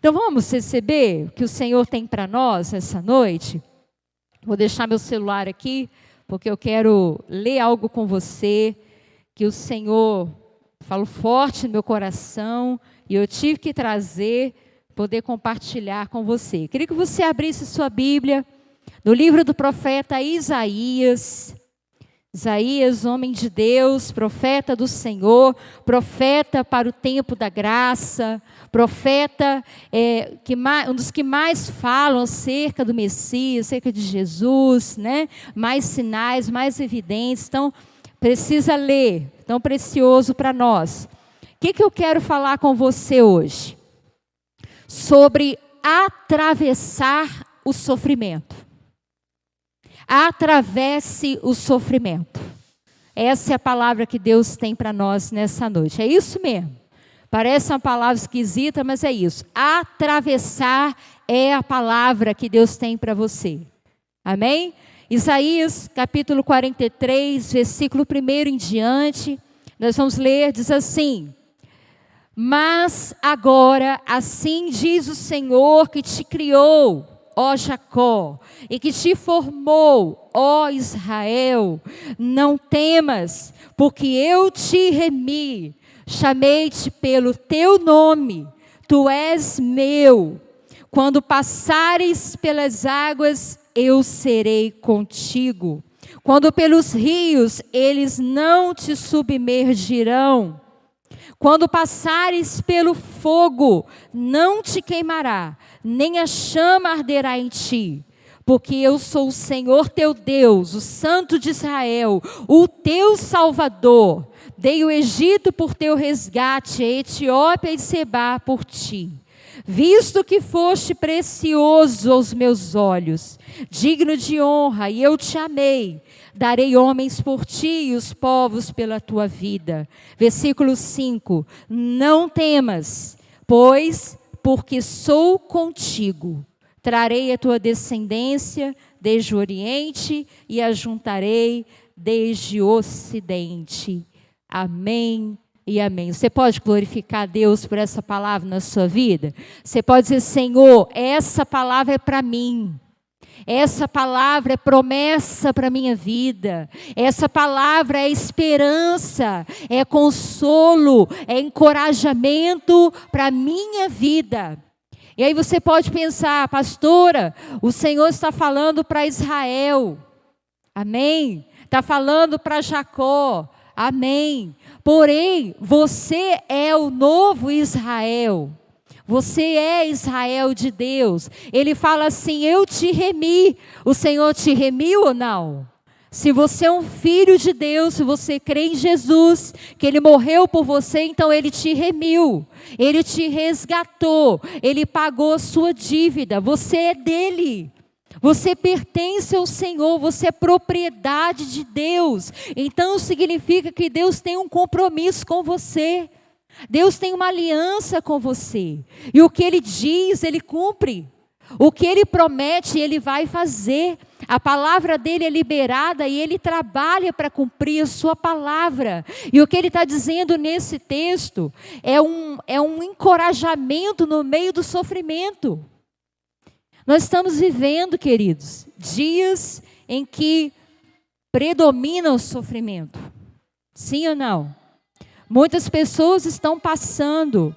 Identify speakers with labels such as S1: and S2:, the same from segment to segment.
S1: Então vamos receber o que o Senhor tem para nós essa noite? Vou deixar meu celular aqui, porque eu quero ler algo com você, que o Senhor falou forte no meu coração, e eu tive que trazer, poder compartilhar com você. Queria que você abrisse sua Bíblia, no livro do profeta Isaías. Isaías, homem de Deus, profeta do Senhor, profeta para o tempo da graça, profeta um dos que mais falam acerca do Messias, acerca de Jesus, né? Mais sinais, mais evidentes. Então, precisa ler, tão precioso para nós. O que eu quero falar com você hoje? Sobre atravessar o sofrimento. Atravesse o sofrimento. Essa é a palavra que Deus tem para nós nessa noite. É isso mesmo. Parece uma palavra esquisita, mas é isso. Atravessar é a palavra que Deus tem para você. Amém? Isaías, capítulo 43, versículo 1 em diante. Nós vamos ler, diz assim: mas agora, assim diz o Senhor que te criou, ó Jacó, e que te formou, ó Israel, não temas, porque eu te remi, chamei-te pelo teu nome, tu és meu. Quando passares pelas águas, eu serei contigo. Quando pelos rios, eles não te submergirão. Quando passares pelo fogo, não te queimará, nem a chama arderá em ti, porque eu sou o Senhor teu Deus, o Santo de Israel, o teu Salvador. Dei o Egito por teu resgate, a Etiópia e Sebá por ti. Visto que foste precioso aos meus olhos, digno de honra, e eu te amei, darei homens por ti e os povos pela tua vida. Versículo 5, não temas, pois, porque sou contigo, trarei a tua descendência desde o Oriente e a juntarei desde o Ocidente. Amém e amém. Você pode glorificar a Deus por essa palavra na sua vida? Você pode dizer: Senhor, essa palavra é para mim. Essa palavra é promessa para a minha vida. Essa palavra é esperança, é consolo, é encorajamento para a minha vida. E aí você pode pensar: pastora, o Senhor está falando para Israel. Amém? Está falando para Jacó. Amém. Porém, você é o novo Israel. Você é Israel de Deus. Ele fala assim: eu te remi. O Senhor te remiu ou não? Se você é um filho de Deus, se você crê em Jesus, que Ele morreu por você, então Ele te remiu. Ele te resgatou. Ele pagou a sua dívida. Você é dele. Você pertence ao Senhor, você é propriedade de Deus. Então significa que Deus tem um compromisso com você. Deus tem uma aliança com você. E o que Ele diz, Ele cumpre. O que Ele promete, Ele vai fazer. A palavra dEle é liberada e Ele trabalha para cumprir a sua palavra. E o que Ele está dizendo nesse texto é um encorajamento no meio do sofrimento. Nós estamos vivendo, queridos, dias em que predomina o sofrimento. Sim ou não? Muitas pessoas estão passando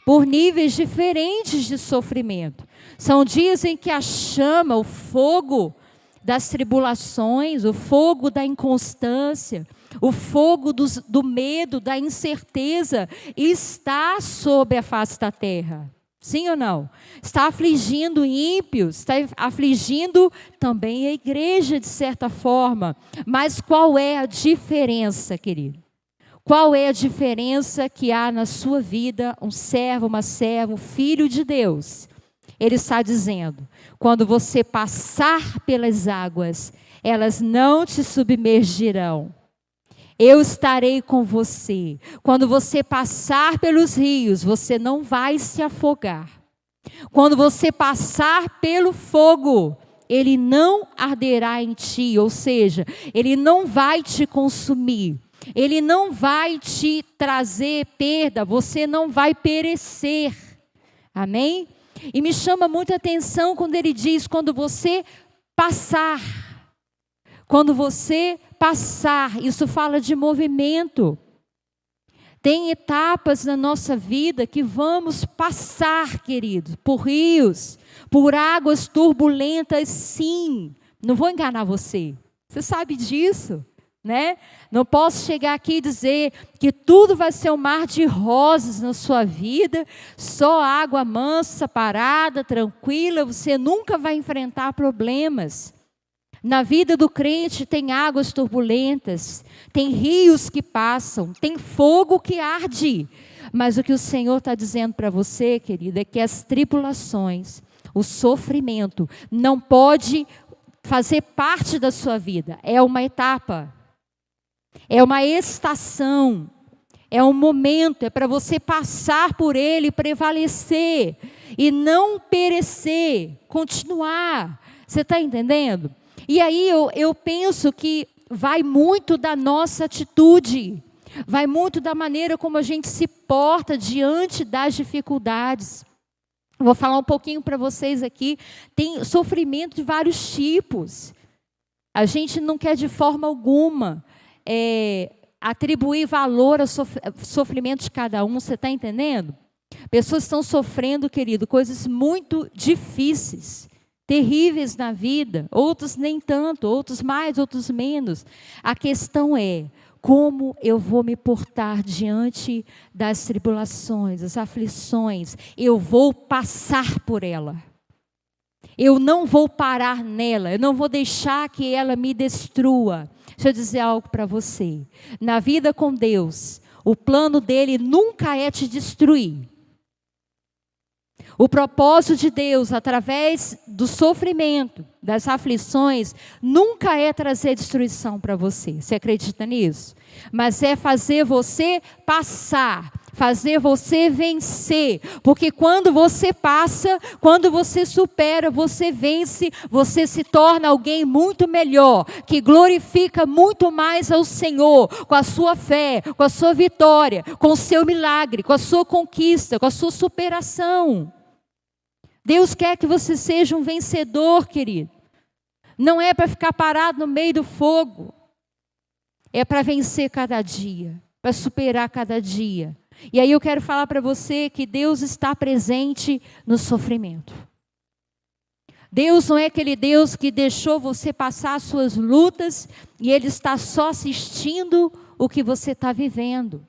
S1: por níveis diferentes de sofrimento. São dias em que a chama, o fogo das tribulações, o fogo da inconstância, o fogo do medo, da incerteza, está sobre a face da terra. Sim ou não? Está afligindo ímpios, está afligindo também a igreja de certa forma. Mas qual é a diferença, querido? Qual é a diferença que há na sua vida, um servo, uma serva, um filho de Deus? Ele está dizendo: quando você passar pelas águas, elas não te submergirão. Eu estarei com você. Quando você passar pelos rios, você não vai se afogar. Quando você passar pelo fogo, ele não arderá em ti, ou seja, ele não vai te consumir. Ele não vai te trazer perda, você não vai perecer. Amém? E me chama muita atenção quando ele diz, quando você passar, isso fala de movimento. Tem etapas na nossa vida que vamos passar, queridos, por rios, por águas turbulentas, sim. Não vou enganar você. Você sabe disso, né? Não posso chegar aqui e dizer que tudo vai ser um mar de rosas na sua vida, só água mansa, parada, tranquila, você nunca vai enfrentar problemas. Na vida do crente tem águas turbulentas, tem rios que passam, tem fogo que arde. Mas o que o Senhor está dizendo para você, querida, é que as tribulações, o sofrimento, não pode fazer parte da sua vida. É uma etapa, é uma estação, é um momento, é para você passar por ele, prevalecer e não perecer, continuar. Você está entendendo? E aí eu penso que vai muito da nossa atitude, vai muito da maneira como a gente se porta diante das dificuldades. Vou falar um pouquinho para vocês aqui. Tem sofrimento de vários tipos. A gente não quer de forma alguma atribuir valor ao sofrimento de cada um, você está entendendo? Pessoas estão sofrendo, querido, coisas muito difíceis, terríveis na vida, outros nem tanto, outros mais, outros menos. A questão é, como eu vou me portar diante das tribulações, das aflições? Eu vou passar por ela. Eu não vou parar nela, eu não vou deixar que ela me destrua. Deixa eu dizer algo para você. Na vida com Deus, o plano dele nunca é te destruir. O propósito de Deus, através do sofrimento, das aflições, nunca é trazer destruição para você. Você acredita nisso? Mas é fazer você passar, fazer você vencer. Porque quando você passa, quando você supera, você vence, você se torna alguém muito melhor, que glorifica muito mais ao Senhor, com a sua fé, com a sua vitória, com o seu milagre, com a sua conquista, com a sua superação. Deus quer que você seja um vencedor, querido. Não é para ficar parado no meio do fogo. É para vencer cada dia, para superar cada dia. E aí eu quero falar para você que Deus está presente no sofrimento. Deus não é aquele Deus que deixou você passar as suas lutas e Ele está só assistindo o que você está vivendo.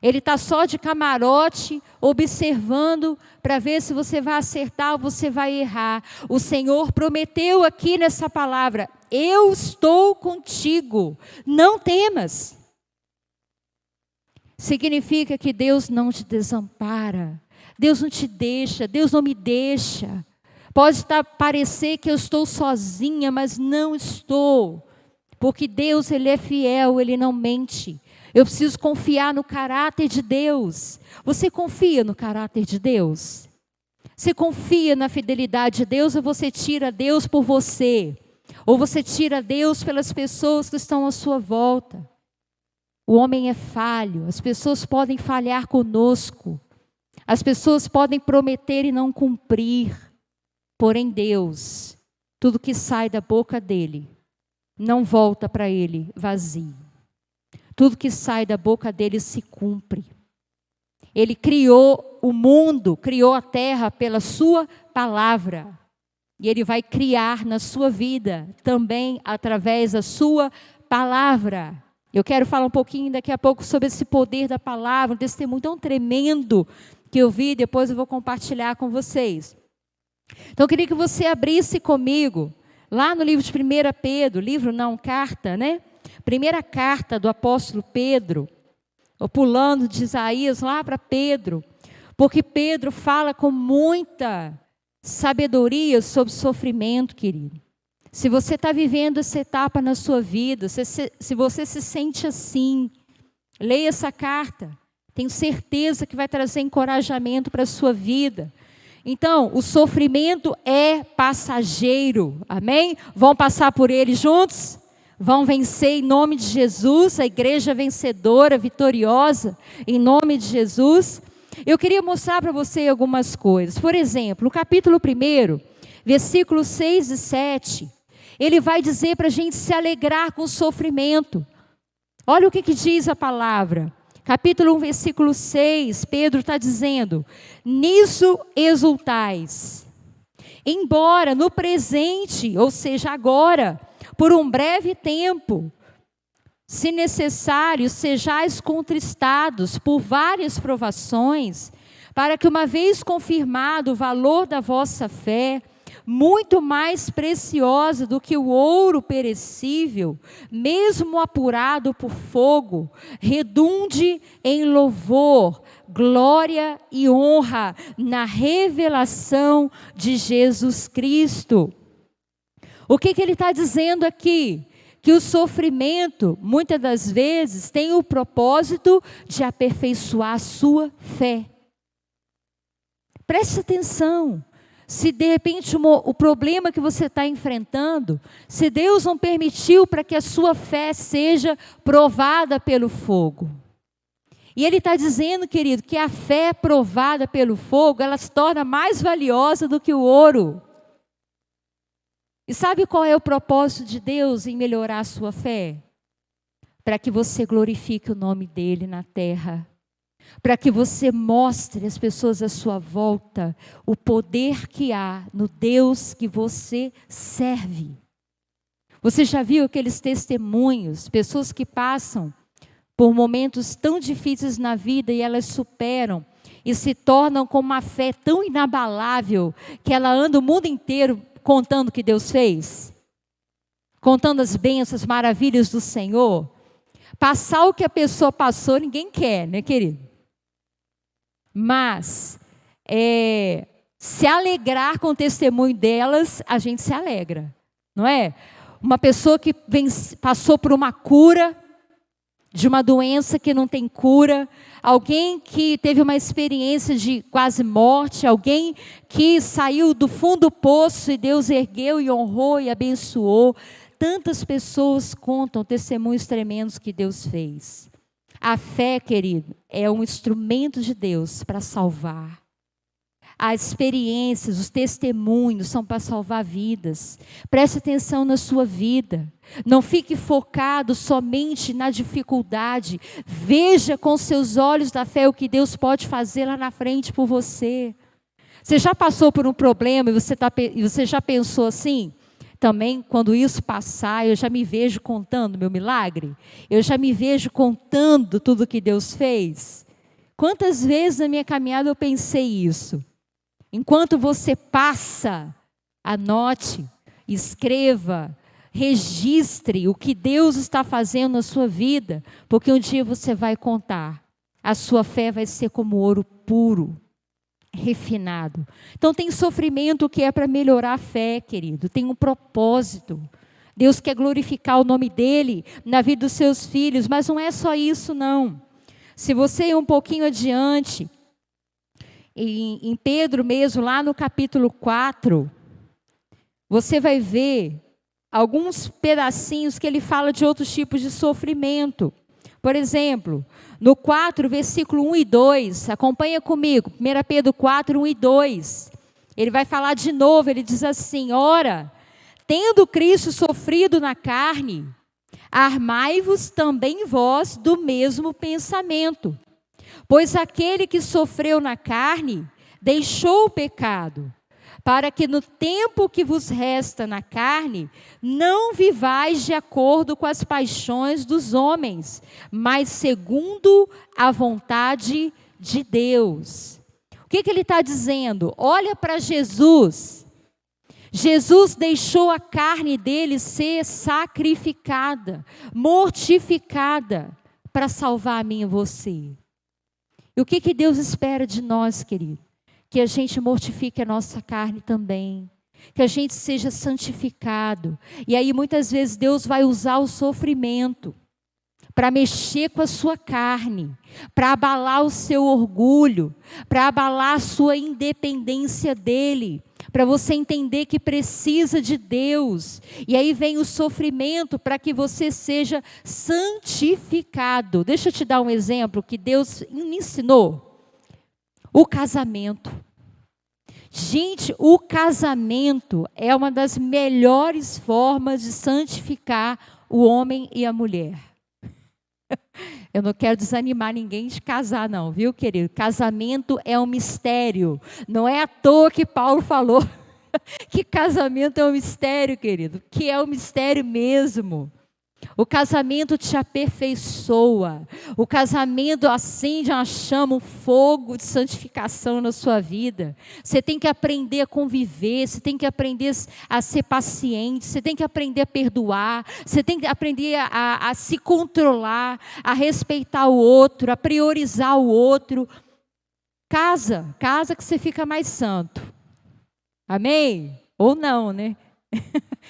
S1: Ele está só de camarote, observando para ver se você vai acertar ou você vai errar. O Senhor prometeu aqui nessa palavra, eu estou contigo, não temas. Significa que Deus não te desampara, Deus não te deixa, Deus não me deixa. Pode parecer que eu estou sozinha, mas não estou. Porque Deus, Ele é fiel, Ele não mente. Eu preciso confiar no caráter de Deus. Você confia no caráter de Deus? Você confia na fidelidade de Deus ou você tira Deus por você? Ou você tira Deus pelas pessoas que estão à sua volta? O homem é falho, as pessoas podem falhar conosco. As pessoas podem prometer e não cumprir. Porém Deus, tudo que sai da boca dEle, não volta para Ele vazio. Tudo que sai da boca dele se cumpre. Ele criou o mundo, criou a terra pela sua palavra. E Ele vai criar na sua vida também através da sua palavra. Eu quero falar um pouquinho daqui a pouco sobre esse poder da palavra, um testemunho tão tremendo que eu vi, depois eu vou compartilhar com vocês. Então eu queria que você abrisse comigo, lá no livro de 1 Pedro, carta, né? Primeira carta do apóstolo Pedro, ou pulando de Isaías lá para Pedro, porque Pedro fala com muita sabedoria sobre sofrimento, querido. Se você está vivendo essa etapa na sua vida, se você se sente assim, leia essa carta, tenho certeza que vai trazer encorajamento para a sua vida. Então, o sofrimento é passageiro, amém? Vão passar por ele juntos? Vão vencer em nome de Jesus, a igreja vencedora, vitoriosa, em nome de Jesus. Eu queria mostrar para você algumas coisas. Por exemplo, no capítulo 1, versículos 6 e 7, ele vai dizer para a gente se alegrar com o sofrimento. Olha o que diz a palavra. Capítulo 1, versículo 6, Pedro está dizendo: nisso exultais, embora no presente, ou seja, agora, por um breve tempo, se necessário, sejais contristados por várias provações, para que, uma vez confirmado o valor da vossa fé, muito mais preciosa do que o ouro perecível, mesmo apurado por fogo, redunde em louvor, glória e honra na revelação de Jesus Cristo. O que ele está dizendo aqui? Que o sofrimento, muitas das vezes, tem o propósito de aperfeiçoar a sua fé. Preste atenção. Se de repente o problema que você está enfrentando, se Deus não permitiu para que a sua fé seja provada pelo fogo. E Ele está dizendo, querido, que a fé provada pelo fogo, ela se torna mais valiosa do que o ouro. E sabe qual é o propósito de Deus em melhorar a sua fé? Para que você glorifique o nome dEle na terra. Para que você mostre às pessoas à sua volta o poder que há no Deus que você serve. Você já viu aqueles testemunhos, pessoas que passam por momentos tão difíceis na vida e elas superam e se tornam com uma fé tão inabalável que ela anda o mundo inteiro contando o que Deus fez? Contando as bênçãos, as maravilhas do Senhor? Passar o que a pessoa passou ninguém quer, né, querido? Mas, se alegrar com o testemunho delas, a gente se alegra, não é? Uma pessoa que passou por uma cura, de uma doença que não tem cura, alguém que teve uma experiência de quase morte, alguém que saiu do fundo do poço e Deus ergueu e honrou e abençoou. Tantas pessoas contam testemunhos tremendos que Deus fez. A fé, querido, é um instrumento de Deus para salvar. As experiências, os testemunhos são para salvar vidas. Preste atenção na sua vida. Não fique focado somente na dificuldade. Veja com seus olhos da fé o que Deus pode fazer lá na frente por você. Você já passou por um problema e você já pensou assim? Também, quando isso passar, eu já me vejo contando meu milagre. Eu já me vejo contando tudo que Deus fez. Quantas vezes na minha caminhada eu pensei isso? Enquanto você passa, anote, escreva, registre o que Deus está fazendo na sua vida, porque um dia você vai contar. A sua fé vai ser como ouro puro, refinado. Então tem sofrimento que é para melhorar a fé, querido. Tem um propósito. Deus quer glorificar o nome dEle na vida dos seus filhos, mas não é só isso, não. Se você ir um pouquinho adiante, em Pedro mesmo, lá no capítulo 4, você vai ver alguns pedacinhos que ele fala de outros tipos de sofrimento. Por exemplo, no 4, versículo 1 e 2, acompanha comigo, 1 Pedro 4, 1 e 2. Ele vai falar de novo, ele diz assim: ora, tendo Cristo sofrido na carne, armai-vos também vós do mesmo pensamento. Pois aquele que sofreu na carne, deixou o pecado, para que no tempo que vos resta na carne, não vivais de acordo com as paixões dos homens, mas segundo a vontade de Deus. O que ele está dizendo? Olha para Jesus. Jesus deixou a carne dele ser sacrificada, mortificada, para salvar a mim e você. E o que Deus espera de nós, querido? Que a gente mortifique a nossa carne também. Que a gente seja santificado. E aí muitas vezes Deus vai usar o sofrimento para mexer com a sua carne, para abalar o seu orgulho, para abalar a sua independência dEle, para você entender que precisa de Deus. E aí vem o sofrimento para que você seja santificado. Deixa eu te dar um exemplo que Deus me ensinou. O casamento. Gente, o casamento é uma das melhores formas de santificar o homem e a mulher. Eu não quero desanimar ninguém de casar não, viu, querido? Casamento é um mistério. Não é à toa que Paulo falou que casamento é um mistério, querido. Que é um mistério mesmo. O casamento te aperfeiçoa. O casamento acende uma chama, um fogo de santificação na sua vida. Você tem que aprender a conviver, você tem que aprender a ser paciente, você tem que aprender a perdoar, você tem que aprender a se controlar, a respeitar o outro, a priorizar o outro. Casa que você fica mais santo. Amém? Ou não, né?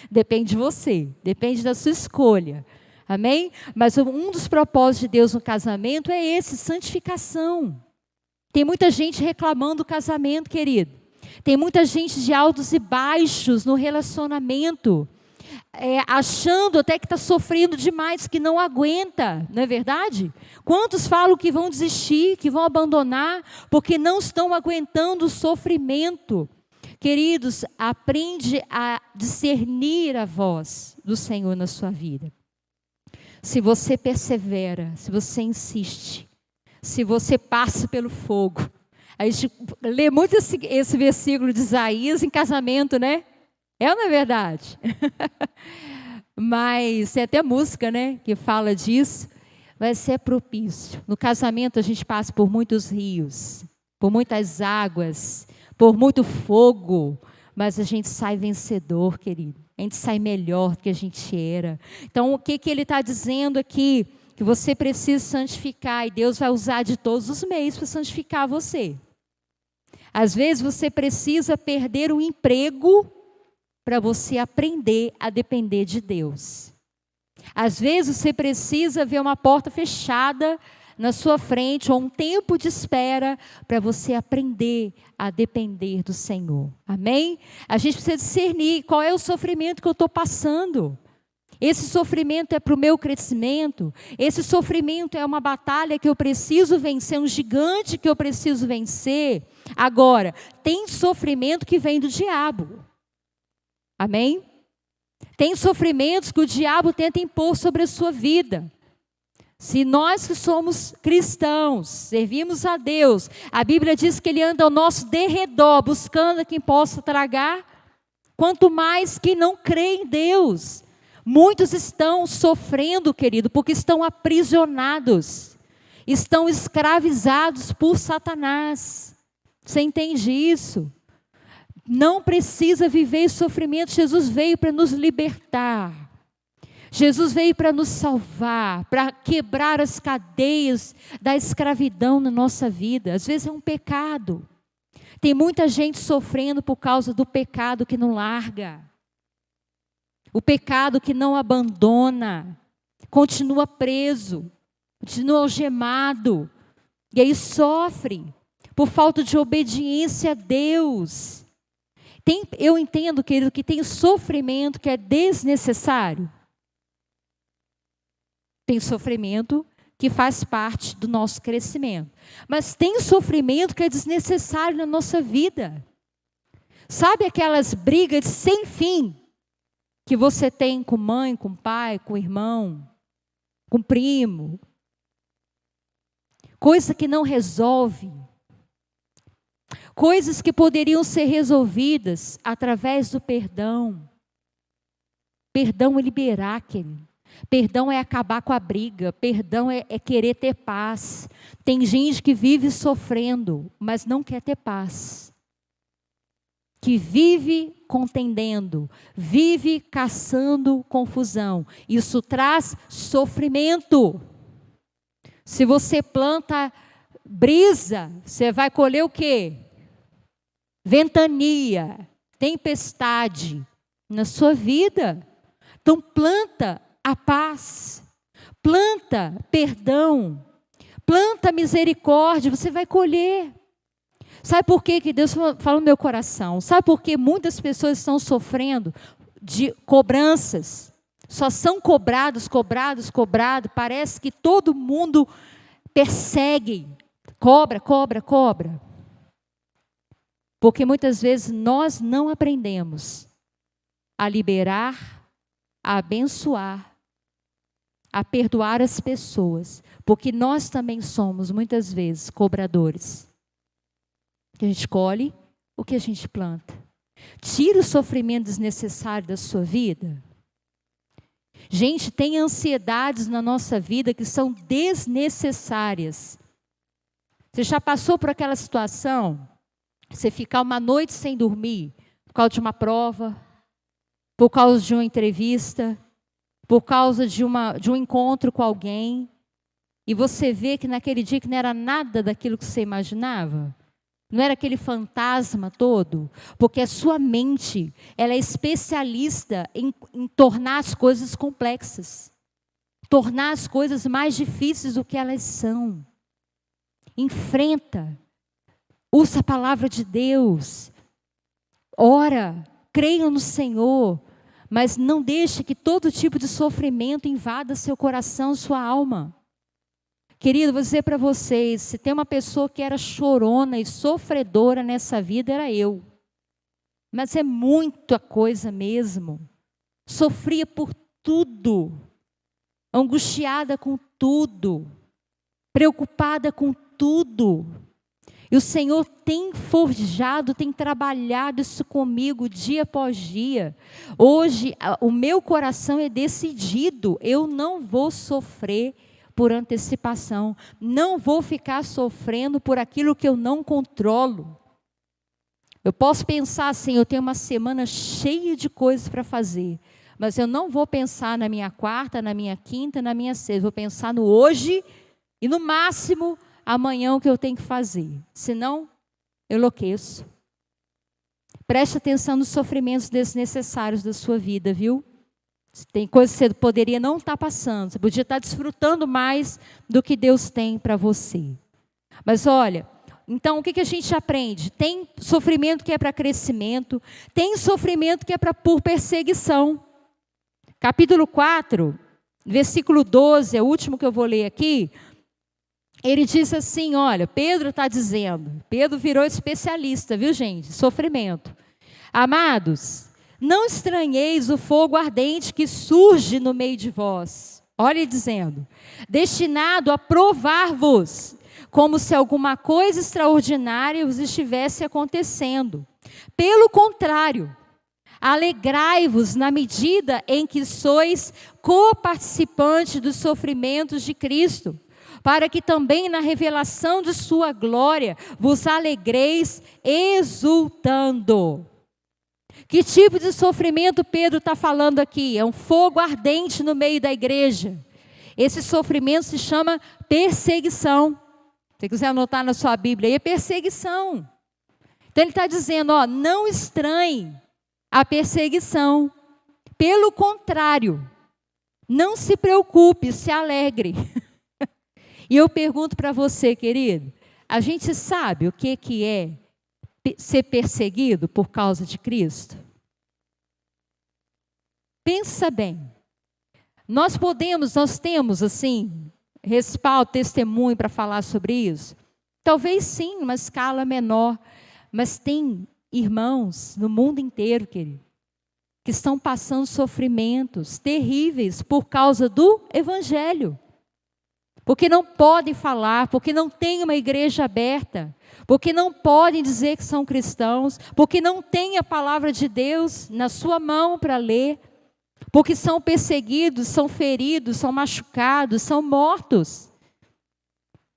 S1: Depende de você, depende da sua escolha. Amém? Mas um dos propósitos de Deus no casamento é esse, santificação. Tem muita gente reclamando do casamento, querido. Tem muita gente de altos e baixos no relacionamento. Achando até que está sofrendo demais, que não aguenta, não é verdade? Quantos falam que vão desistir, que vão abandonar, porque não estão aguentando o sofrimento? Queridos, aprende a discernir a voz do Senhor na sua vida. Se você persevera, se você insiste, se você passa pelo fogo. A gente lê muito esse versículo de Isaías em casamento, né? É ou não é verdade? Mas tem até música, né, que fala disso. Vai ser propício. No casamento a gente passa por muitos rios, por muitas águas, por muito fogo, mas a gente sai vencedor, querido. A gente sai melhor do que a gente era. Então, o que ele está dizendo aqui? Que você precisa santificar, e Deus vai usar de todos os meios para santificar você. Às vezes, você precisa perder o emprego para você aprender a depender de Deus. Às vezes, você precisa ver uma porta fechada na sua frente, ou um tempo de espera, para você aprender a depender do Senhor. Amém? A gente precisa discernir qual é o sofrimento que eu estou passando. Esse sofrimento é para o meu crescimento. Esse sofrimento é uma batalha que eu preciso vencer, um gigante que eu preciso vencer. Agora, tem sofrimento que vem do diabo. Amém? Tem sofrimentos que o diabo tenta impor sobre a sua vida. Se nós que somos cristãos, servimos a Deus, a Bíblia diz que Ele anda ao nosso derredor, buscando a quem possa tragar, quanto mais que não crê em Deus. Muitos estão sofrendo, querido, porque estão aprisionados, estão escravizados por Satanás. Você entende isso? Não precisa viver sofrimento, Jesus veio para nos libertar. Jesus veio para nos salvar, para quebrar as cadeias da escravidão na nossa vida. Às vezes é um pecado. Tem muita gente sofrendo por causa do pecado que não larga. O pecado que não abandona. Continua preso, continua algemado. E aí sofre por falta de obediência a Deus. Eu entendo, querido, que tem sofrimento que é desnecessário. Tem sofrimento que faz parte do nosso crescimento. Mas tem sofrimento que é desnecessário na nossa vida. Sabe aquelas brigas sem fim que você tem com mãe, com pai, com irmão, com primo? Coisa que não resolve. Coisas que poderiam ser resolvidas através do perdão. Perdão é liberar, querido. Perdão é acabar com a briga, perdão é querer ter paz. Tem gente que vive sofrendo, mas não quer ter paz. Que vive contendendo, vive caçando confusão. Isso traz sofrimento. Se você planta brisa, você vai colher o quê? Ventania, tempestade na sua vida. Então planta a paz, planta perdão, planta misericórdia, você vai colher. Sabe por que Deus falou no meu coração? Sabe por que muitas pessoas estão sofrendo de cobranças? Só são cobrados. Parece que todo mundo persegue. Cobra. Porque muitas vezes nós não aprendemos a liberar, a abençoar, a perdoar as pessoas. Porque nós também somos, muitas vezes, cobradores. Que a gente colhe o que a gente planta. Tira o sofrimento desnecessário da sua vida. Gente, tem ansiedades na nossa vida que são desnecessárias. Você já passou por aquela situação? Você ficar uma noite sem dormir por causa de uma prova, por causa de uma entrevista, por causa de um encontro com alguém, e você vê que naquele dia que não era nada daquilo que você imaginava, não era aquele fantasma todo, porque a sua mente, ela é especialista em tornar as coisas complexas, tornar as coisas mais difíceis do que elas são. Enfrenta, usa a palavra de Deus, ora, creia no Senhor, mas não deixe que todo tipo de sofrimento invada seu coração, sua alma. Querido, vou dizer para vocês, se tem uma pessoa que era chorona e sofredora nessa vida, era eu. Mas é muita coisa mesmo. Sofria por tudo, angustiada com tudo, preocupada com tudo. E o Senhor tem forjado, tem trabalhado isso comigo dia após dia. Hoje, o meu coração é decidido, eu não vou sofrer por antecipação, não vou ficar sofrendo por aquilo que eu não controlo. Eu posso pensar assim, eu tenho uma semana cheia de coisas para fazer, mas eu não vou pensar na minha quarta, na minha quinta, na minha sexta, vou pensar no hoje e no máximo amanhã o que eu tenho que fazer, senão eu enlouqueço. Preste atenção nos sofrimentos desnecessários da sua vida, viu? Tem coisas que você poderia não estar passando, você podia estar desfrutando mais do que Deus tem para você. Mas olha, então o que a gente aprende? Tem sofrimento que é para crescimento, tem sofrimento que é por perseguição. Capítulo 4, versículo 12, é o último que eu vou ler aqui. Ele diz assim, olha, Pedro está dizendo, Pedro virou especialista, viu gente? Sofrimento. Amados, não estranheis o fogo ardente que surge no meio de vós. Olha ele dizendo, destinado a provar-vos, como se alguma coisa extraordinária vos estivesse acontecendo. Pelo contrário, alegrai-vos na medida em que sois coparticipantes dos sofrimentos de Cristo, para que também na revelação de sua glória vos alegreis exultando. Que tipo de sofrimento Pedro está falando aqui? É um fogo ardente no meio da igreja. Esse sofrimento se chama perseguição. Se você quiser anotar na sua Bíblia, aí é perseguição. Então ele está dizendo, ó, não estranhe a perseguição. Pelo contrário, não se preocupe, se alegre. E eu pergunto para você, querido, a gente sabe o que é ser perseguido por causa de Cristo? Pensa bem. Nós temos assim, respaldo, testemunho para falar sobre isso? Talvez sim, uma escala menor, mas tem irmãos no mundo inteiro, querido, que estão passando sofrimentos terríveis por causa do Evangelho. Porque não podem falar, porque não tem uma igreja aberta, porque não podem dizer que são cristãos, porque não tem a palavra de Deus na sua mão para ler, porque são perseguidos, são feridos, são machucados, são mortos.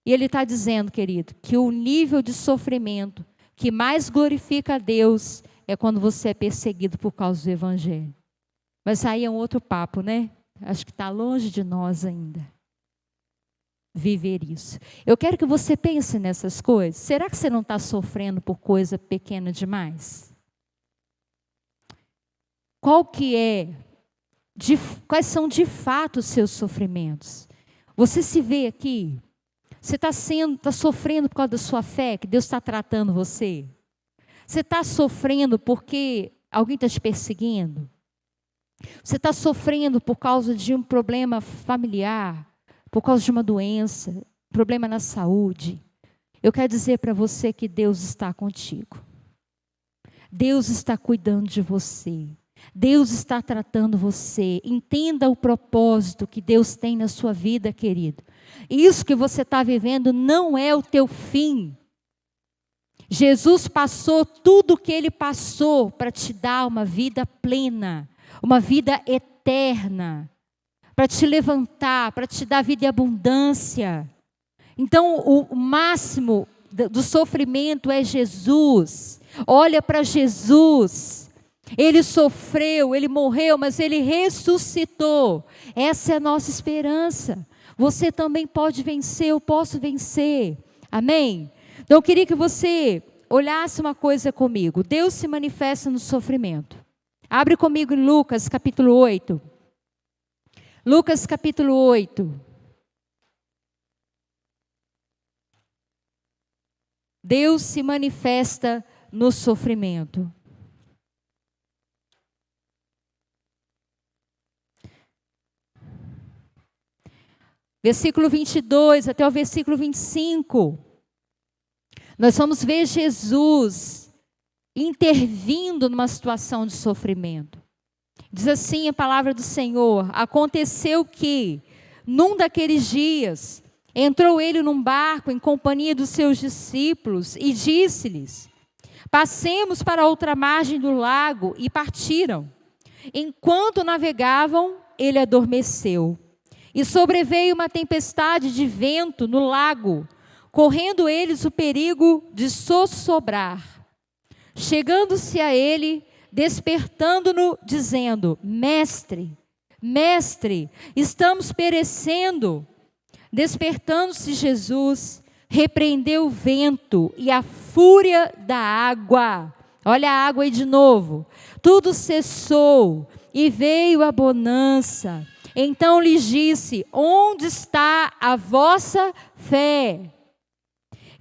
S1: E ele está dizendo, querido, que o nível de sofrimento que mais glorifica a Deus é quando você é perseguido por causa do Evangelho. Mas aí é um outro papo, né? Acho que está longe de nós ainda viver isso. Eu quero que você pense nessas coisas. Será que você não está sofrendo por coisa pequena demais? Quais são de fato os seus sofrimentos? Você se vê aqui? Você está sofrendo por causa da sua fé, que Deus está tratando você? Você está sofrendo porque alguém está te perseguindo? Você está sofrendo por causa de um problema familiar? Por causa de uma doença, problema na saúde? Eu quero dizer para você que Deus está contigo. Deus está cuidando de você. Deus está tratando você. Entenda o propósito que Deus tem na sua vida, querido. Isso que você está vivendo não é o teu fim. Jesus passou tudo o que Ele passou para te dar uma vida plena, uma vida eterna, para te levantar, para te dar vida e abundância. Então, o máximo do sofrimento é Jesus. Olha para Jesus. Ele sofreu, Ele morreu, mas Ele ressuscitou. Essa é a nossa esperança. Você também pode vencer, eu posso vencer. Amém? Então eu queria que você olhasse uma coisa comigo. Deus se manifesta no sofrimento. Abre comigo em Lucas capítulo 8. Lucas capítulo 8. Deus se manifesta no sofrimento. Versículo 22 até o versículo 25. Nós vamos ver Jesus intervindo numa situação de sofrimento. Diz assim a palavra do Senhor: aconteceu que, num daqueles dias, entrou ele num barco em companhia dos seus discípulos e disse-lhes: passemos para a outra margem do lago, e partiram. Enquanto navegavam, ele adormeceu. E sobreveio uma tempestade de vento no lago, correndo eles o perigo de sossobrar. Chegando-se a ele, despertando-no, dizendo: Mestre, Mestre, estamos perecendo. Despertando-se Jesus, repreendeu o vento e a fúria da água. Olha a água aí de novo. Tudo cessou e veio a bonança. Então lhes disse: onde está a vossa fé?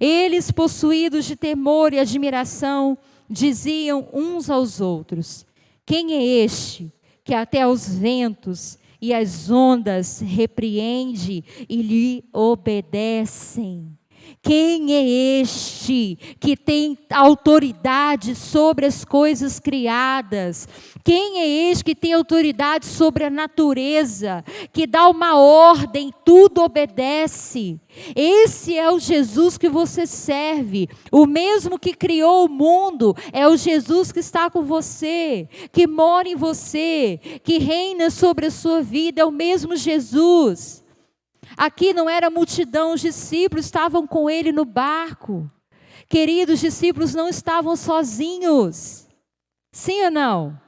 S1: Eles, possuídos de temor e admiração, diziam uns aos outros: quem é este que até os ventos e as ondas repreende e lhe obedecem? Quem é este que tem autoridade sobre as coisas criadas? Quem é este que tem autoridade sobre a natureza, que dá uma ordem, tudo obedece? Esse é o Jesus que você serve. O mesmo que criou o mundo é o Jesus que está com você, que mora em você, que reina sobre a sua vida, é o mesmo Jesus. Aqui não era multidão, os discípulos estavam com ele no barco. Queridos, os discípulos não estavam sozinhos. Sim ou não?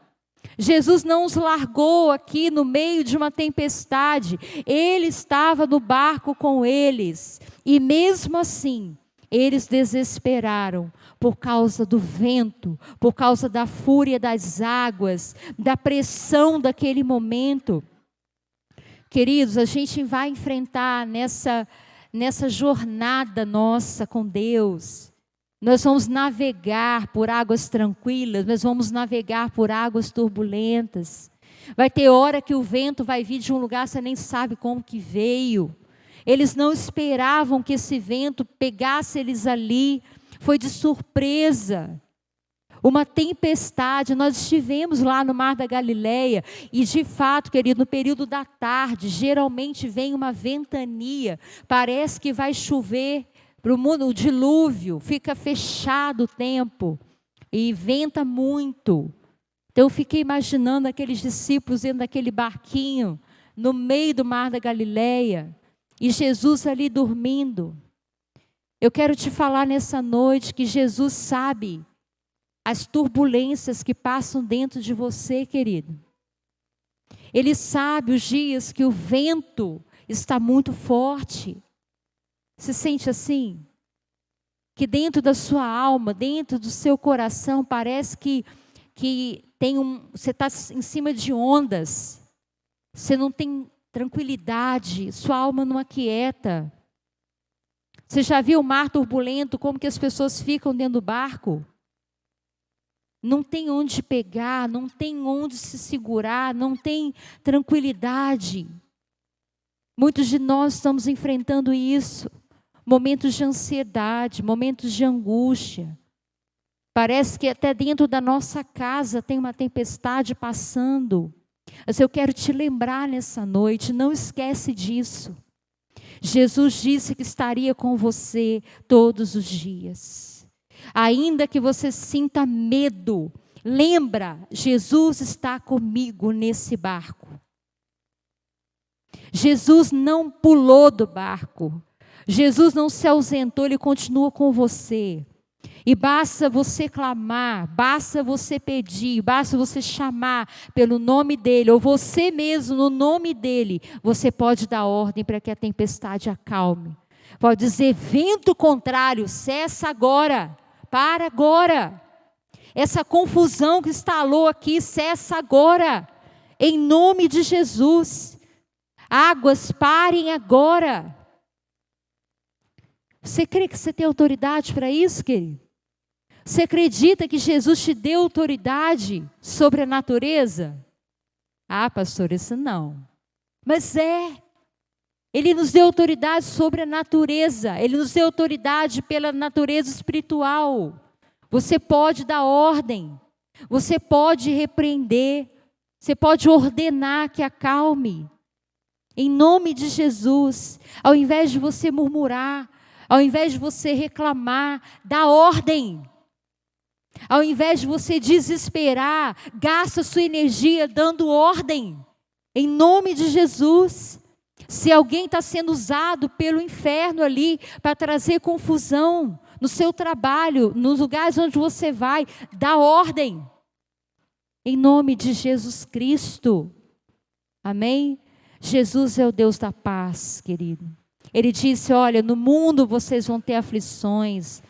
S1: Jesus não os largou aqui no meio de uma tempestade. Ele estava no barco com eles. E mesmo assim, eles desesperaram por causa do vento, por causa da fúria das águas, da pressão daquele momento. Queridos, a gente vai enfrentar nessa jornada nossa com Deus. Nós vamos navegar por águas tranquilas, nós vamos navegar por águas turbulentas. Vai ter hora que o vento vai vir de um lugar, você nem sabe como que veio. Eles não esperavam que esse vento pegasse eles ali, foi de surpresa. Uma tempestade, nós estivemos lá no Mar da Galileia e de fato, querido, no período da tarde, geralmente vem uma ventania, parece que vai chover para o mundo, o dilúvio, fica fechado o tempo e venta muito. Então eu fiquei imaginando aqueles discípulos dentro daquele barquinho, no meio do Mar da Galileia, e Jesus ali dormindo. Eu quero te falar nessa noite que Jesus sabe as turbulências que passam dentro de você, querido. Ele sabe os dias que o vento está muito forte. Se sente assim? Que dentro da sua alma, dentro do seu coração, parece que você está em cima de ondas. Você não tem tranquilidade, sua alma não aquieta. Você já viu o mar turbulento, como que as pessoas ficam dentro do barco? Não tem onde pegar, não tem onde se segurar, não tem tranquilidade. Muitos de nós estamos enfrentando isso. Momentos de ansiedade, momentos de angústia. Parece que até dentro da nossa casa tem uma tempestade passando. Mas eu quero te lembrar nessa noite, não esquece disso. Jesus disse que estaria com você todos os dias. Ainda que você sinta medo, lembra, Jesus está comigo nesse barco. Jesus não pulou do barco. Jesus não se ausentou, Ele continua com você. E basta você clamar, basta você pedir, basta você chamar pelo nome dEle, ou você mesmo no nome dEle, você pode dar ordem para que a tempestade acalme. Pode dizer, vento contrário, cessa agora, para agora. Essa confusão que instalou aqui, cessa agora, em nome de Jesus. Águas, parem agora. Você crê que você tem autoridade para isso, querido? Você acredita que Jesus te deu autoridade sobre a natureza? Ah, pastor, isso não. Mas Ele nos deu autoridade sobre a natureza. Ele nos deu autoridade pela natureza espiritual. Você pode dar ordem. Você pode repreender. Você pode ordenar que acalme. Em nome de Jesus. Ao invés de você murmurar, ao invés de você reclamar, dá ordem. Ao invés de você desesperar, gasta sua energia dando ordem. Em nome de Jesus. Se alguém está sendo usado pelo inferno ali para trazer confusão no seu trabalho, nos lugares onde você vai, dá ordem. Em nome de Jesus Cristo. Amém? Jesus é o Deus da paz, querido. Ele disse, olha, no mundo vocês vão ter aflições.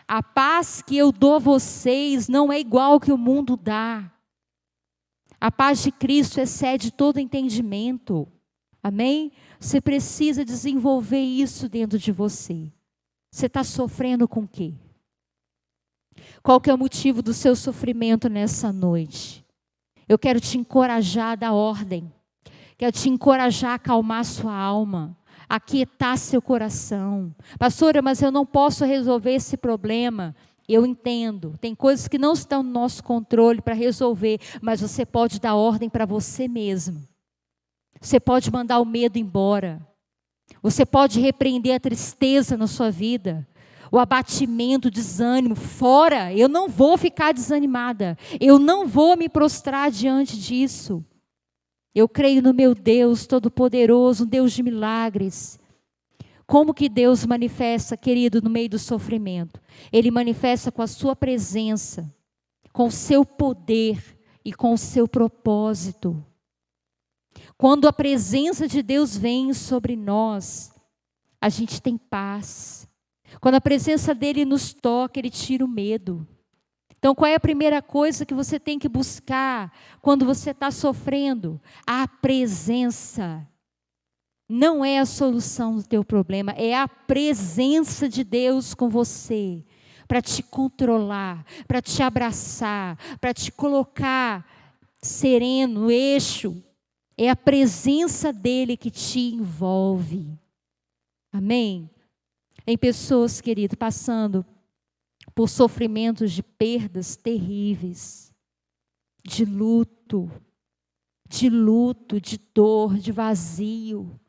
S1: A paz que eu dou a vocês não é igual que o mundo dá. A paz de Cristo excede todo entendimento. Amém? Você precisa desenvolver isso dentro de você. Você está sofrendo com o quê? Qual que é o motivo do seu sofrimento nessa noite? Eu quero te encorajar a dar ordem. Quero te encorajar a acalmar sua alma. Aquietar seu coração. Pastora, mas eu não posso resolver esse problema. Eu entendo, tem coisas que não estão no nosso controle para resolver, mas você pode dar ordem para você mesmo. Você pode mandar o medo embora. Você pode repreender a tristeza na sua vida. O abatimento, o desânimo, fora. Eu não vou ficar desanimada. Eu não vou me prostrar diante disso. Eu creio no meu Deus Todo-Poderoso, um Deus de milagres. Como que Deus manifesta, querido, no meio do sofrimento? Ele manifesta com a sua presença, com o seu poder e com o seu propósito. Quando a presença de Deus vem sobre nós, a gente tem paz. Quando a presença dele nos toca, ele tira o medo. Então, qual é a primeira coisa que você tem que buscar quando você está sofrendo? A presença. Não é a solução do teu problema, é a presença de Deus com você, para te controlar, para te abraçar, para te colocar sereno, no eixo. É a presença dele que te envolve. Amém? Tem pessoas, querido, passando por sofrimentos de perdas terríveis, de luto, de dor, de vazio.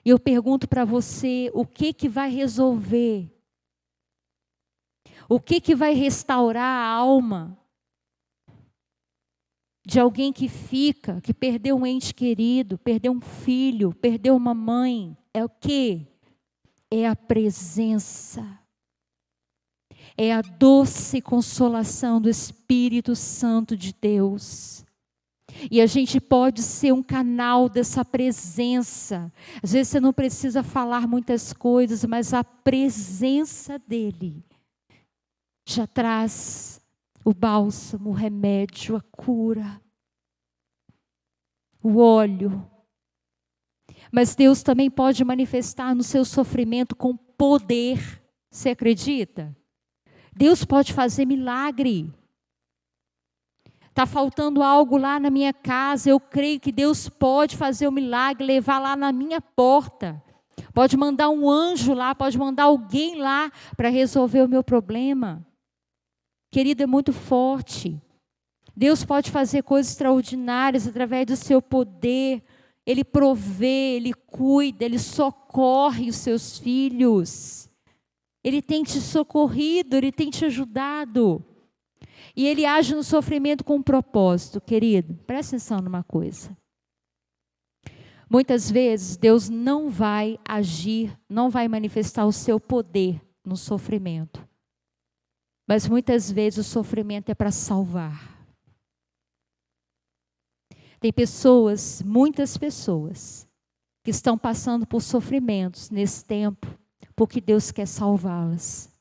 S1: E eu pergunto para você, o que vai resolver? O que vai restaurar a alma de alguém que perdeu um ente querido, perdeu um filho, perdeu uma mãe? É o quê? É a presença. É a doce consolação do Espírito Santo de Deus. E a gente pode ser um canal dessa presença. Às vezes você não precisa falar muitas coisas, mas a presença dele já traz o bálsamo, o remédio, a cura, o óleo. Mas Deus também pode manifestar no seu sofrimento com poder. Você acredita? Deus pode fazer milagre. Está faltando algo lá na minha casa, eu creio que Deus pode fazer o milagre, levar lá na minha porta. Pode mandar um anjo lá, pode mandar alguém lá para resolver o meu problema. Querido, é muito forte. Deus pode fazer coisas extraordinárias através do seu poder. Ele provê, Ele cuida, Ele socorre os seus filhos. Ele tem te socorrido, Ele tem te ajudado. E Ele age no sofrimento com um propósito, querido. Presta atenção numa coisa. Muitas vezes Deus não vai agir, não vai manifestar o seu poder no sofrimento. Mas muitas vezes o sofrimento é para salvar. Tem pessoas, muitas pessoas, que estão passando por sofrimentos nesse tempo, porque Deus quer salvá-las.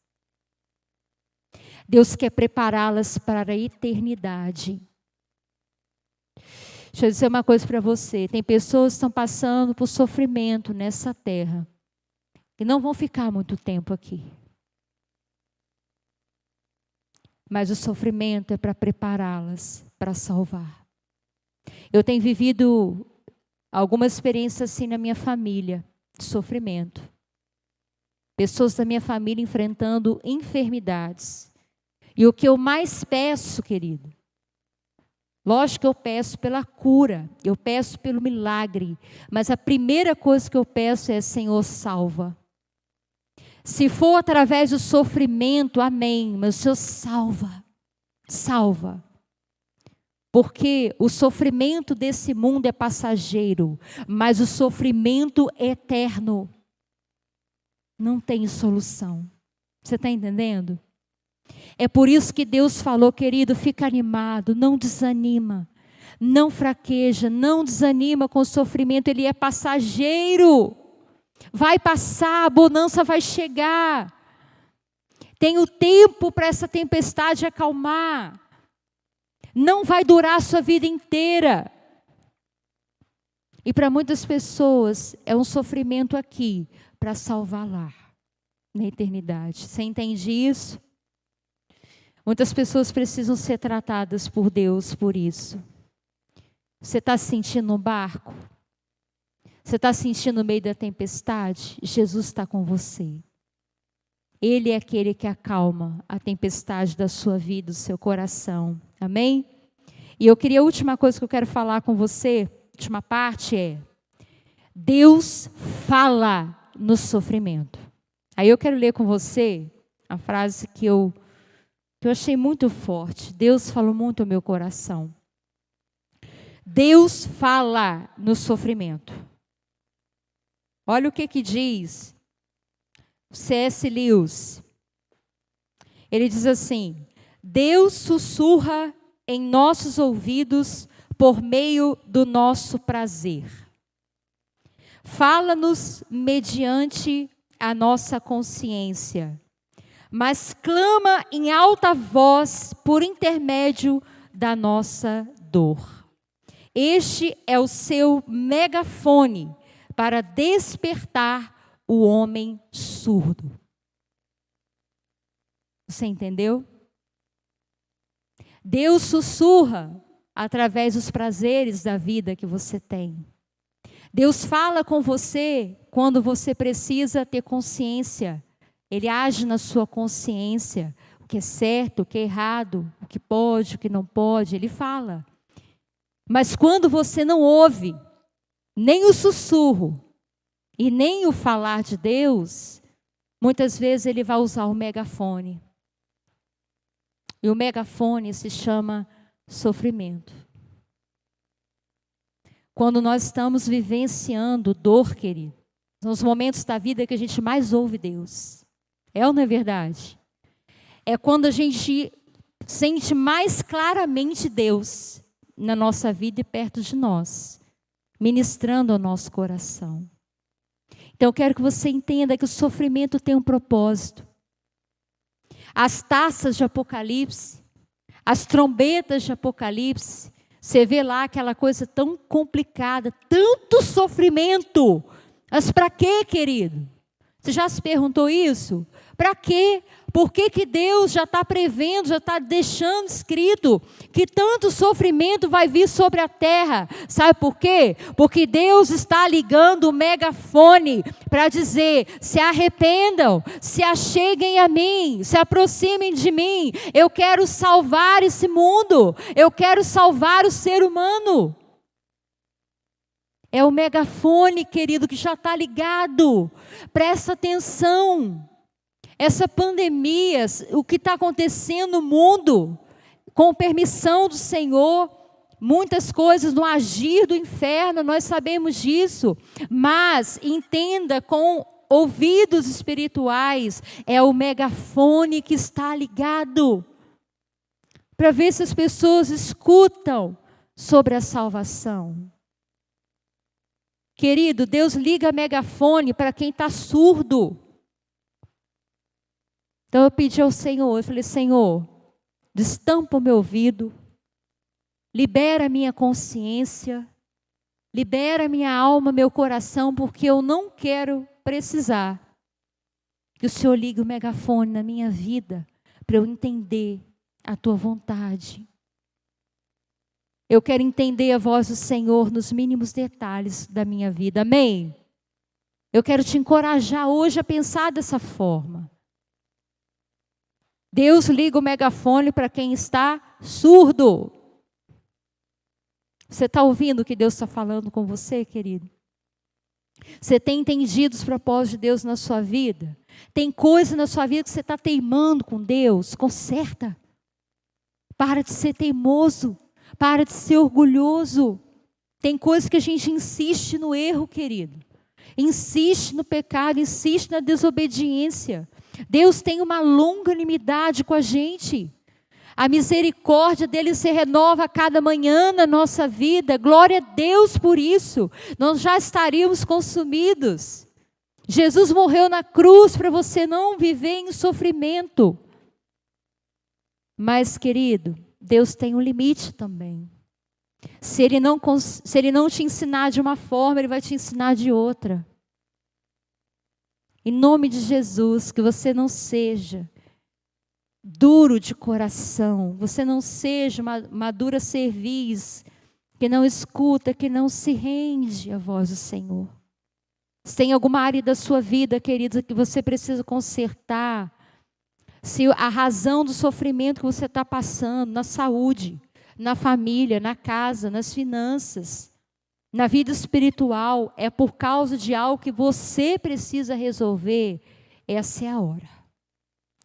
S1: Deus quer prepará-las para a eternidade. Deixa eu dizer uma coisa para você. Tem pessoas que estão passando por sofrimento nessa terra, que não vão ficar muito tempo aqui. Mas o sofrimento é para prepará-las para salvar. Eu tenho vivido algumas experiências assim na minha família, de sofrimento. Pessoas da minha família enfrentando enfermidades. E o que eu mais peço, querido, lógico que eu peço pela cura, eu peço pelo milagre, mas a primeira coisa que eu peço é: Senhor, salva. Se for através do sofrimento, amém, mas o Senhor salva, salva. Porque o sofrimento desse mundo é passageiro, mas o sofrimento é eterno. Não tem solução. Você está entendendo? É por isso que Deus falou, querido, fica animado, não desanima, não fraqueja, não desanima com o sofrimento, ele é passageiro. Vai passar, a bonança vai chegar. Tem o tempo para essa tempestade acalmar. Não vai durar a sua vida inteira. E para muitas pessoas é um sofrimento aqui para salvar lá, na eternidade. Você entende isso? Muitas pessoas precisam ser tratadas por Deus por isso. Você está se sentindo no barco? Você está se sentindo no meio da tempestade? Jesus está com você. Ele é aquele que acalma a tempestade da sua vida, do seu coração. Amém? E eu queria, a última coisa que eu quero falar com você, a última parte é: Deus fala no sofrimento. Aí eu quero ler com você a frase que eu achei muito forte. Deus falou muito ao meu coração. Deus fala no sofrimento. Olha o que diz C.S. Lewis. Ele diz assim: Deus sussurra em nossos ouvidos por meio do nosso prazer. Fala-nos mediante a nossa consciência, mas clama em alta voz por intermédio da nossa dor. Este é o seu megafone para despertar o homem surdo. Você entendeu? Deus sussurra através dos prazeres da vida que você tem. Deus fala com você quando você precisa ter consciência. Ele age na sua consciência. O que é certo, o que é errado, o que pode, o que não pode, Ele fala. Mas quando você não ouve nem o sussurro e nem o falar de Deus, muitas vezes Ele vai usar o megafone. E o megafone se chama sofrimento. Quando nós estamos vivenciando dor, querido, são os momentos da vida que a gente mais ouve Deus. É ou não é verdade? É quando a gente sente mais claramente Deus na nossa vida e perto de nós, ministrando ao nosso coração. Então eu quero que você entenda que o sofrimento tem um propósito. As taças de Apocalipse, as trombetas de Apocalipse, você vê lá aquela coisa tão complicada, tanto sofrimento. Mas para quê, querido? Você já se perguntou isso? Para quê? Por que que Deus já está prevendo, já está deixando escrito que tanto sofrimento vai vir sobre a terra? Sabe por quê? Porque Deus está ligando o megafone para dizer: se arrependam, se acheguem a mim, se aproximem de mim. Eu quero salvar esse mundo, eu quero salvar o ser humano. É o megafone, querido, que já está ligado. Presta atenção. Essa pandemia, o que está acontecendo no mundo, com permissão do Senhor, muitas coisas no agir do inferno, nós sabemos disso. Mas entenda, com ouvidos espirituais, é o megafone que está ligado, para ver se as pessoas escutam sobre a salvação. Querido, Deus liga megafone para quem está surdo. Então eu pedi ao Senhor, eu falei: Senhor, destampa o meu ouvido, libera a minha consciência, libera a minha alma, meu coração, porque eu não quero precisar que o Senhor ligue o megafone na minha vida, para eu entender a Tua vontade. Eu quero entender a voz do Senhor nos mínimos detalhes da minha vida, amém? Eu quero te encorajar hoje a pensar dessa forma. Deus liga o megafone para quem está surdo. Você está ouvindo o que Deus está falando com você, querido? Você tem entendido os propósitos de Deus na sua vida? Tem coisa na sua vida que você está teimando com Deus? Conserta. Para de ser teimoso. Para de ser orgulhoso. Tem coisa que a gente insiste no erro, querido. Insiste no pecado, insiste na desobediência. Deus tem uma longanimidade com a gente. A misericórdia dele se renova a cada manhã na nossa vida. Glória a Deus por isso. Nós já estaríamos consumidos. Jesus morreu na cruz para você não viver em sofrimento. Mas, querido, Deus tem um limite também. Se ele não te ensinar de uma forma, Ele vai te ensinar de outra. Em nome de Jesus, que você não seja duro de coração, você não seja uma dura cerviz, que não escuta, que não se rende à voz do Senhor. Se tem alguma área da sua vida, querida, que você precisa consertar, se a razão do sofrimento que você está passando, na saúde, na família, na casa, nas finanças, na vida espiritual, é por causa de algo que você precisa resolver, essa é a hora.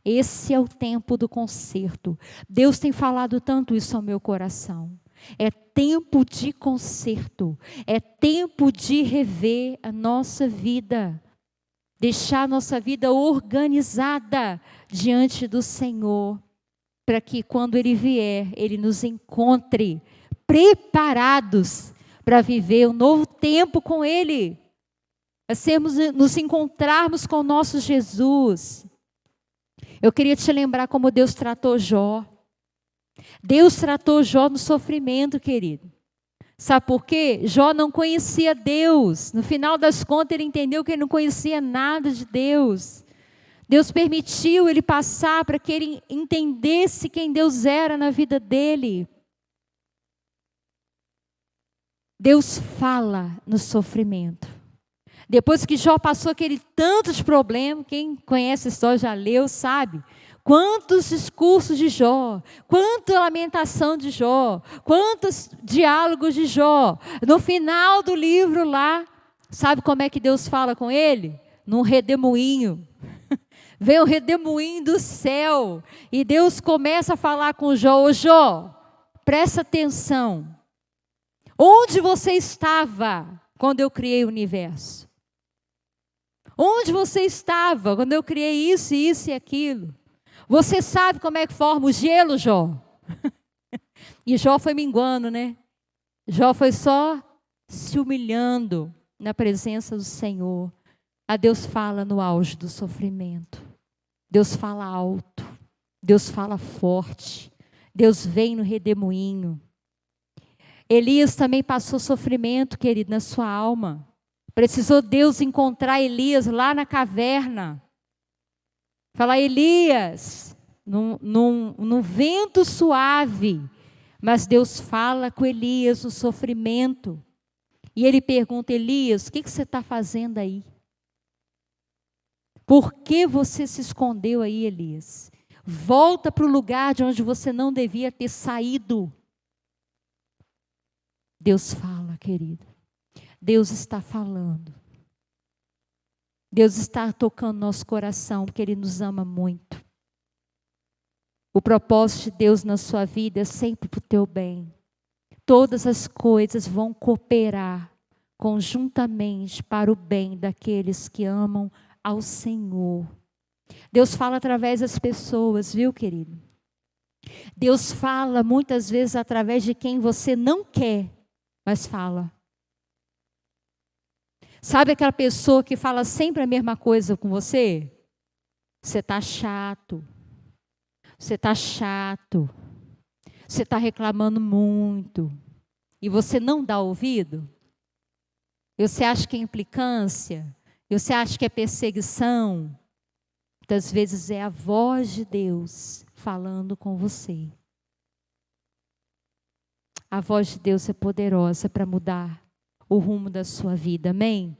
S1: Esse é o tempo do conserto. Deus tem falado tanto isso ao meu coração. É tempo de conserto. É tempo de rever a nossa vida. Deixar a nossa vida organizada diante do Senhor. Para que quando Ele vier, Ele nos encontre preparados para viver um novo tempo com Ele. Nos encontrarmos com o nosso Jesus. Eu queria te lembrar como Deus tratou Jó. Deus tratou Jó no sofrimento, querido. Sabe por quê? Jó não conhecia Deus. No final das contas, ele entendeu que ele não conhecia nada de Deus. Deus permitiu ele passar para que ele entendesse quem Deus era na vida dele. Deus fala no sofrimento. Depois que Jó passou aquele tanto de problema, quem conhece a história já leu, sabe? Quantos discursos de Jó, quanta lamentação de Jó, quantos diálogos de Jó. No final do livro lá, sabe como é que Deus fala com ele? Num redemoinho. Vem o redemoinho do céu e Deus começa a falar com Jó. Ô Jó, presta atenção. Onde você estava quando eu criei o universo? Onde você estava quando eu criei isso, isso e aquilo? Você sabe como é que forma o gelo, Jó? E Jó foi minguando, né? Jó foi só se humilhando na presença do Senhor. A Deus fala no auge do sofrimento. Deus fala alto. Deus fala forte. Deus vem no redemoinho. Elias também passou sofrimento, querido, na sua alma. Precisou Deus encontrar Elias lá na caverna. Fala, Elias, num vento suave. Mas Deus fala com Elias no sofrimento. E ele pergunta, Elias, o que você está fazendo aí? Por que você se escondeu aí, Elias? Volta para o lugar de onde você não devia ter saído. Deus fala, querido. Deus está falando. Deus está tocando nosso coração, porque Ele nos ama muito. O propósito de Deus na sua vida é sempre para o teu bem. Todas as coisas vão cooperar conjuntamente para o bem daqueles que amam ao Senhor. Deus fala através das pessoas, viu, querido? Deus fala muitas vezes através de quem você não quer, mas fala. Sabe aquela pessoa que fala sempre a mesma coisa com você? Você está chato. Você está chato. Você está reclamando muito. E você não dá ouvido? E você acha que é implicância? E você acha que é perseguição? Muitas vezes é a voz de Deus falando com você. A voz de Deus é poderosa para mudar o rumo da sua vida, amém?